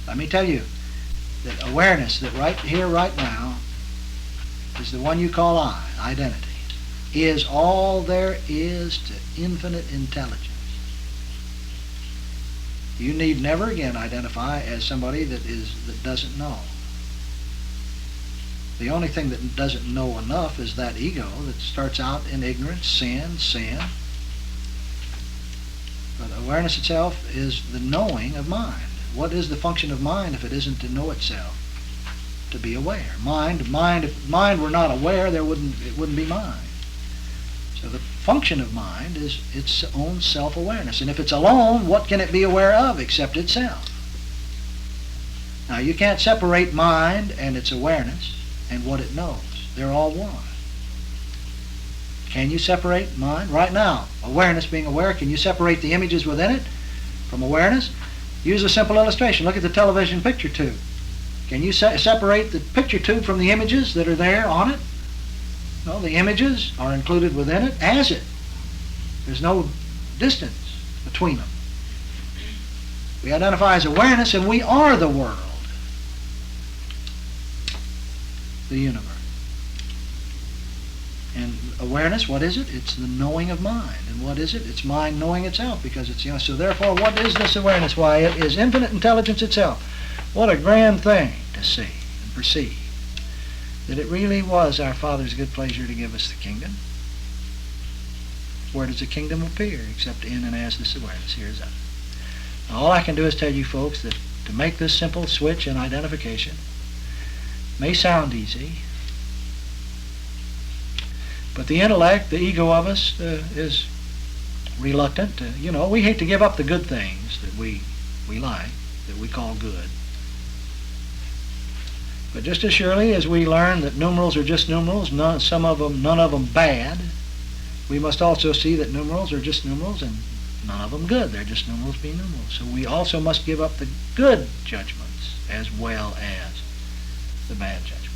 Let me tell you that awareness, that right here, right now, is the one you call I, identity, is all there is to infinite intelligence. You need never again identify as somebody that doesn't know. The only thing that doesn't know enough is that ego that starts out in ignorance, sin. But awareness itself is the knowing of mind. What is the function of mind if it isn't to know itself? To be aware. If mind were not aware, it wouldn't be mind. So the function of mind is its own self-awareness. And if it's alone, what can it be aware of except itself? Now you can't separate mind and its awareness and what it knows. They're all one. Can you separate mind? Right now, awareness being aware, can you separate the images within it from awareness? Use a simple illustration. Look at the television picture tube. Can you separate the picture tube from the images that are there on it? No, the images are included within it as it. There's no distance between them. We identify as awareness, and we are the world, the universe. And awareness, what is it? It's the knowing of mind. And what is it? It's mind knowing itself, because it's, so therefore, what is this awareness? Why, it is infinite intelligence itself. What a grand thing to see and perceive, that it really was our Father's good pleasure to give us the kingdom. Where does the kingdom appear except in and as this awareness? Here's that. Now, all I can do is tell you folks that to make this simple switch in identification may sound easy, but the intellect, the ego of us, is reluctant to, we hate to give up the good things that we like, that we call good. But just as surely as we learn that numerals are just numerals, none of them bad, we must also see that numerals are just numerals and none of them good. They're just numerals being numerals. So we also must give up the good judgments as well as the bad judgments.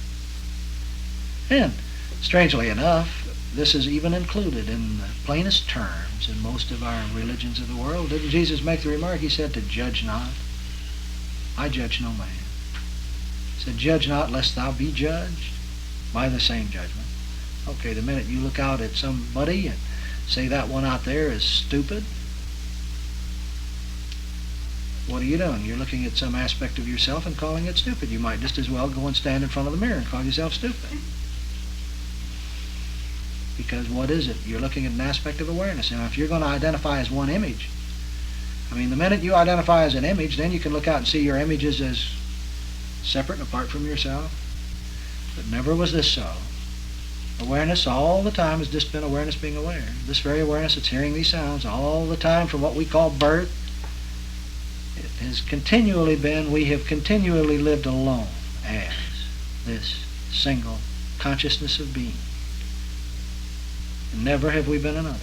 And strangely enough, this is even included in the plainest terms in most of our religions of the world. Didn't Jesus make the remark? He said to judge not. I judge no man. He said, judge not lest thou be judged by the same judgment. Okay, the minute you look out at somebody and say that one out there is stupid, what are you doing? You're looking at some aspect of yourself and calling it stupid. You might just as well go and stand in front of the mirror and call yourself stupid. Because what is it? You're looking at an aspect of awareness. Now, if you're going to identify as one image, the minute you identify as an image, then you can look out and see your images as separate and apart from yourself. But never was this so. Awareness all the time has just been awareness being aware. This very awareness that's hearing these sounds all the time from what we call birth, it has continually been, we have continually lived alone as this single consciousness of being. And never have we been another.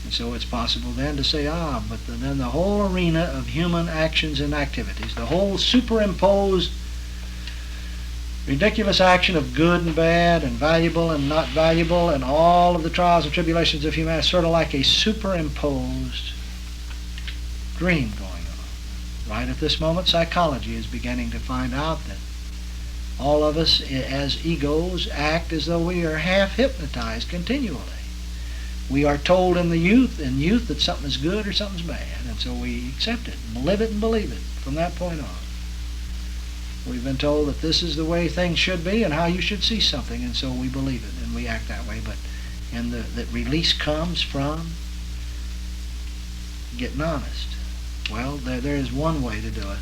And so it's possible then to say, but then the whole arena of human actions and activities, the whole superimposed ridiculous action of good and bad and valuable and not valuable and all of the trials and tribulations of humanity, sort of like a superimposed dream going on. Right at this moment, psychology is beginning to find out that all of us as egos act as though we are half hypnotized continually. We are told in youth that something is good or something's bad, and so we accept it and live it and believe it from that point on. We've been told that this is the way things should be and how you should see something, and so we believe it and we act that way. And that release comes from getting honest. Well, there is one way to do it,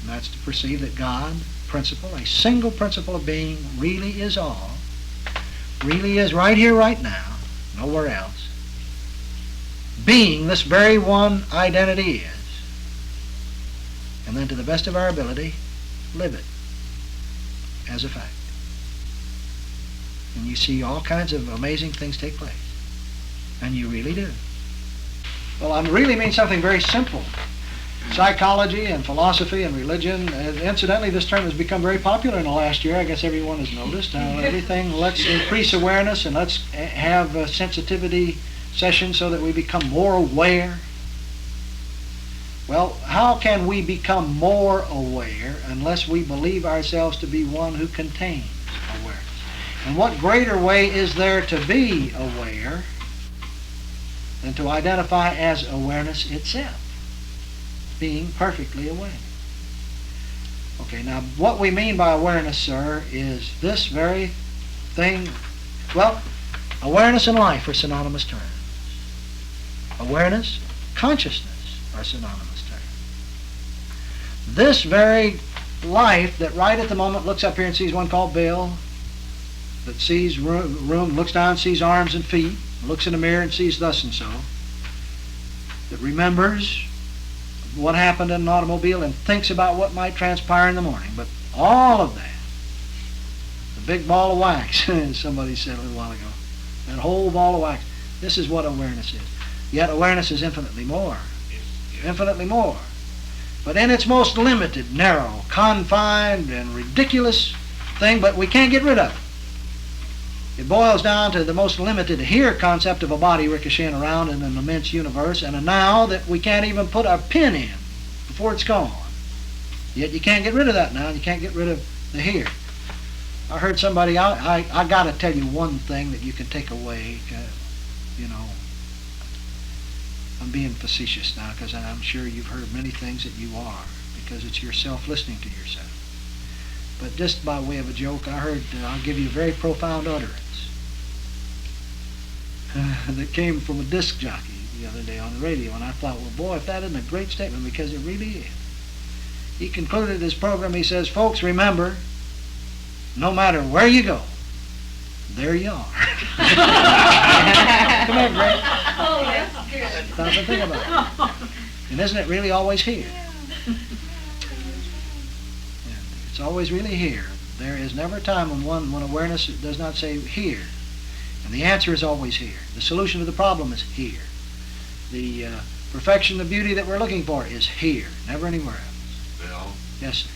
and that's to perceive that God, principle, a single principle of being, really is all, really is right here, right now, nowhere else. Being this very one identity is. And then to the best of our ability, live it as a fact. And you see all kinds of amazing things take place. And you really do. Well, I really mean something very simple. Psychology and philosophy and religion, incidentally, this term has become very popular in the last year. I guess everyone has noticed. Everything, let's increase awareness and let's have a sensitivity session so that we become more aware. Well, how can we become more aware unless we believe ourselves to be one who contains awareness? And what greater way is there to be aware than to identify as awareness itself, being perfectly aware? Okay, now what we mean by awareness, sir, is this very thing. Well, awareness and life are synonymous terms. Awareness, consciousness are synonymous terms. This very life that right at the moment looks up here and sees one called Bill, that sees room, looks down and sees arms and feet, looks in the mirror and sees thus and so, that remembers what happened in an automobile and thinks about what might transpire in the morning. But all of that, the big ball of wax, somebody said a little while ago, that whole ball of wax, this is what awareness is. Yet awareness is infinitely more. Infinitely more. But in its most limited, narrow, confined, and ridiculous thing, but we can't get rid of it. It boils down to the most limited here concept of a body ricocheting around in an immense universe, and a now that we can't even put a pin in before it's gone. Yet you can't get rid of that now, and you can't get rid of the here. I heard somebody, I got to tell you one thing that you can take away, you know. I'm being facetious now because I'm sure you've heard many things that you are, because it's yourself listening to yourself. But just by way of a joke, I heard, I'll give you a very profound utterance that came from a disc jockey the other day on the radio, and I thought, well, boy, if that isn't a great statement, because it really is. He concluded his program, he says, folks, remember, no matter where you go, there you are. Come on, Greg. Oh, that's good. Stop and think about it. And isn't it really always here? And it's always really here. There is never a time when awareness does not say here. And the answer is always here. The solution to the problem is here. The perfection, the beauty that we're looking for is here, never anywhere else. Bill? Yes, sir.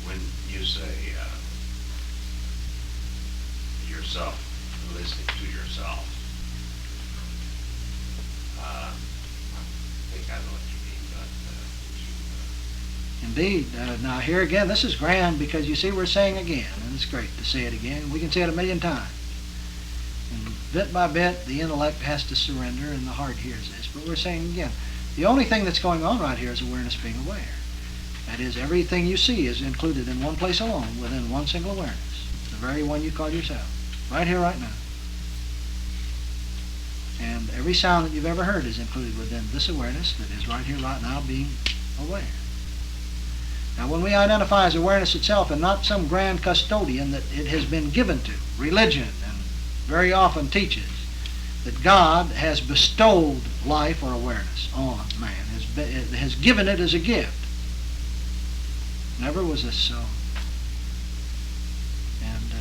When you say yourself, listening to yourself, I think I know what you mean, but Indeed. Now here again, this is grand because you see we're saying again, and it's great to say it again. We can say it a million times. And bit by bit, the intellect has to surrender and the heart hears this. But we're saying again, the only thing that's going on right here is awareness being aware. That is, everything you see is included in one place alone, within one single awareness. The very one you call yourself. Right here, right now. And every sound that you've ever heard is included within this awareness that is right here, right now, being aware. Now, when we identify as awareness itself and not some grand custodian that it has been given to, religion, and very often teaches that God has bestowed life or awareness on man, has given it as a gift. Never was this so. And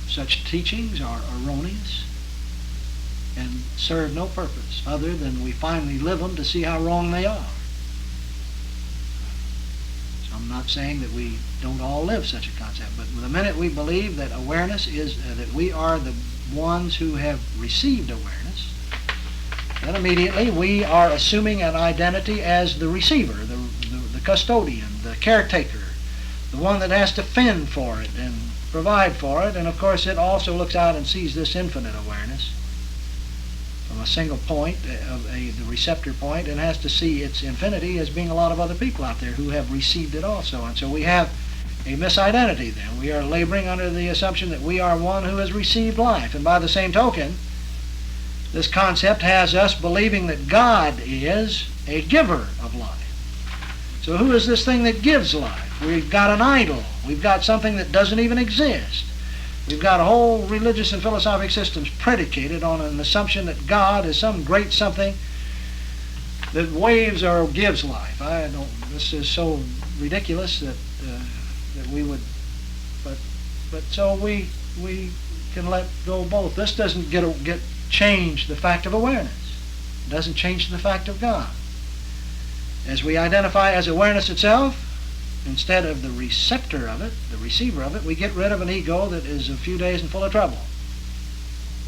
such teachings are erroneous and serve no purpose other than we finally live them to see how wrong they are. So I'm not saying that we don't all live such a concept, but the minute we believe that awareness is, that we are the ones who have received awareness, then immediately we are assuming an identity as the receiver, the custodian, the caretaker, the one that has to fend for it and provide for it. And of course it also looks out and sees this infinite awareness from a single point, the receptor point, and has to see its infinity as being a lot of other people out there who have received it also. And so we have a misidentity then. We are laboring under the assumption that we are one who has received life. And by the same token, this concept has us believing that God is a giver of life. So who is this thing that gives life? We've got an idol. We've got something that doesn't even exist. We've got a whole religious and philosophic systems predicated on an assumption that God is some great something that waves or gives life. This is so ridiculous that we would, but so we can let go both. This doesn't get change the fact of awareness. It doesn't change the fact of God. As we identify as awareness itself, instead of the receptor of it, the receiver of it, we get rid of an ego that is a few days and full of trouble.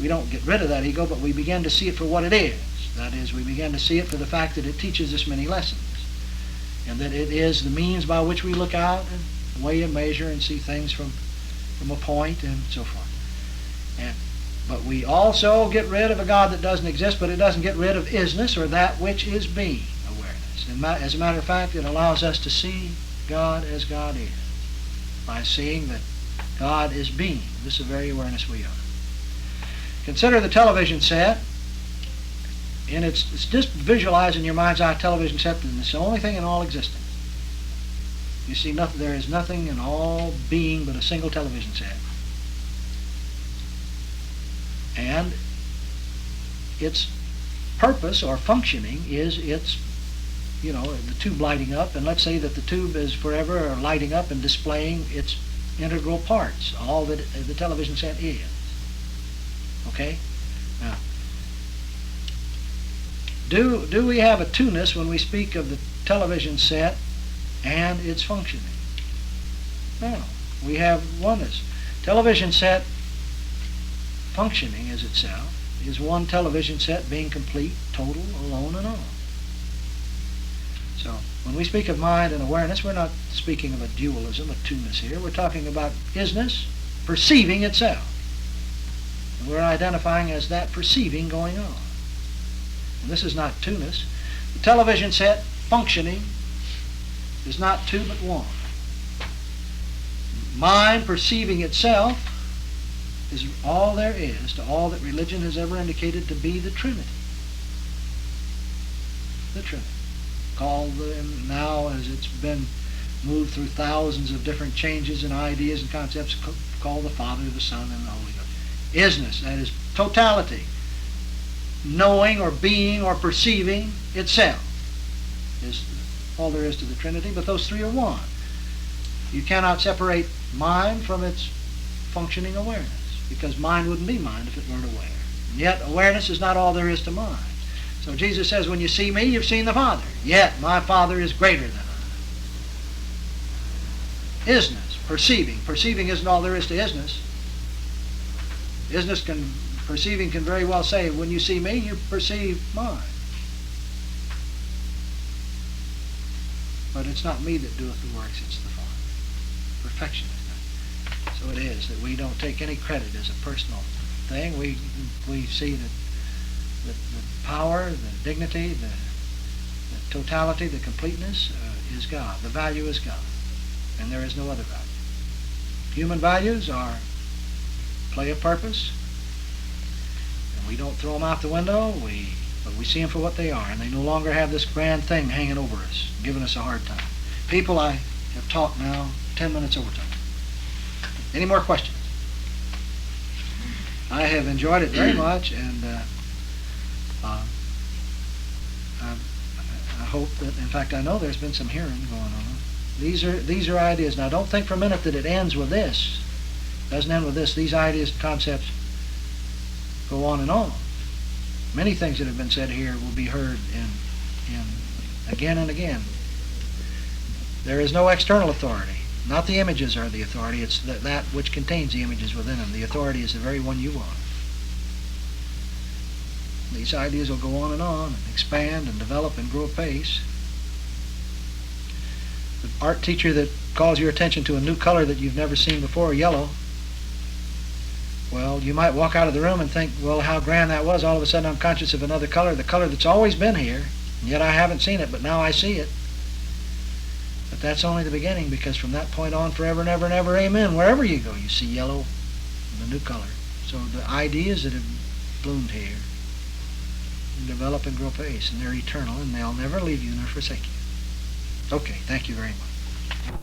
We don't get rid of that ego, but we begin to see it for what it is. That is, we begin to see it for the fact that it teaches us many lessons. and that it is the means by which we look out and weigh and measure and see things from a point and so forth. But we also get rid of a God that doesn't exist, but it doesn't get rid of isness, or that which is being, awareness. And as a matter of fact, it allows us to see God as God is, by seeing that God is being. This is the very awareness we are. Consider the television set, and it's just visualize in your mind's eye a television set, and it's the only thing in all existence. You see, there is nothing in all being but a single television set. And its purpose or functioning is its, the tube lighting up, and let's say that the tube is forever lighting up and displaying its integral parts, all that the television set is. Okay? Now, do we have a two-ness when we speak of the television set and its functioning? No. We have oneness. Television set functioning as itself is one television set being complete, total, alone, and all. So, when we speak of mind and awareness, we're not speaking of a dualism, a two-ness here. We're talking about isness perceiving itself. And we're identifying as that perceiving going on. And this is not two-ness. The television set functioning is not two but one. Mind perceiving itself is all there is to all that religion has ever indicated to be the Trinity. The Trinity. Called now, as it's been moved through thousands of different changes and ideas and concepts, called the Father, the Son, and the Holy Ghost. Isness, that is totality. Knowing or being or perceiving itself is all there is to the Trinity, but those three are one. You cannot separate mind from its functioning awareness, because mind wouldn't be mind if it weren't aware. And yet awareness is not all there is to mind. So Jesus says, when you see me, you've seen the Father. Yet my Father is greater than I. Isness, perceiving. Perceiving isn't all there is to isness. Perceiving can very well say, when you see me, you perceive mine. But it's not me that doeth the works, it's the Father. Perfection is done. So it is that we don't take any credit as a personal thing. We see that the power, the dignity, the totality, the completeness is God. The value is God. And there is no other value. Human values play a purpose. And we don't throw them out the window, but we see them for what they are. And they no longer have this grand thing hanging over us, giving us a hard time. People, I have talked now 10 minutes over time. Any more questions? I have enjoyed it very much, and I hope that, in fact, I know there's been some hearing going on. These are ideas. Now, don't think for a minute that it ends with this. It doesn't end with this. These ideas and concepts go on and on. Many things that have been said here will be heard in again and again. There is no external authority. Not the images are the authority. It's that which contains the images within them. The authority is the very one you are. These ideas will go on and expand and develop and grow apace. The art teacher that calls your attention to a new color that you've never seen before, yellow, well, you might walk out of the room and think, well, how grand that was. All of a sudden I'm conscious of another color, the color that's always been here, and yet I haven't seen it, but now I see it. But that's only the beginning, because from that point on, forever and ever and ever, amen, wherever you go, you see yellow, the new color. So the ideas that have bloomed here develop and grow apace, and they're eternal, and they'll never leave you nor forsake you. Okay, thank you very much.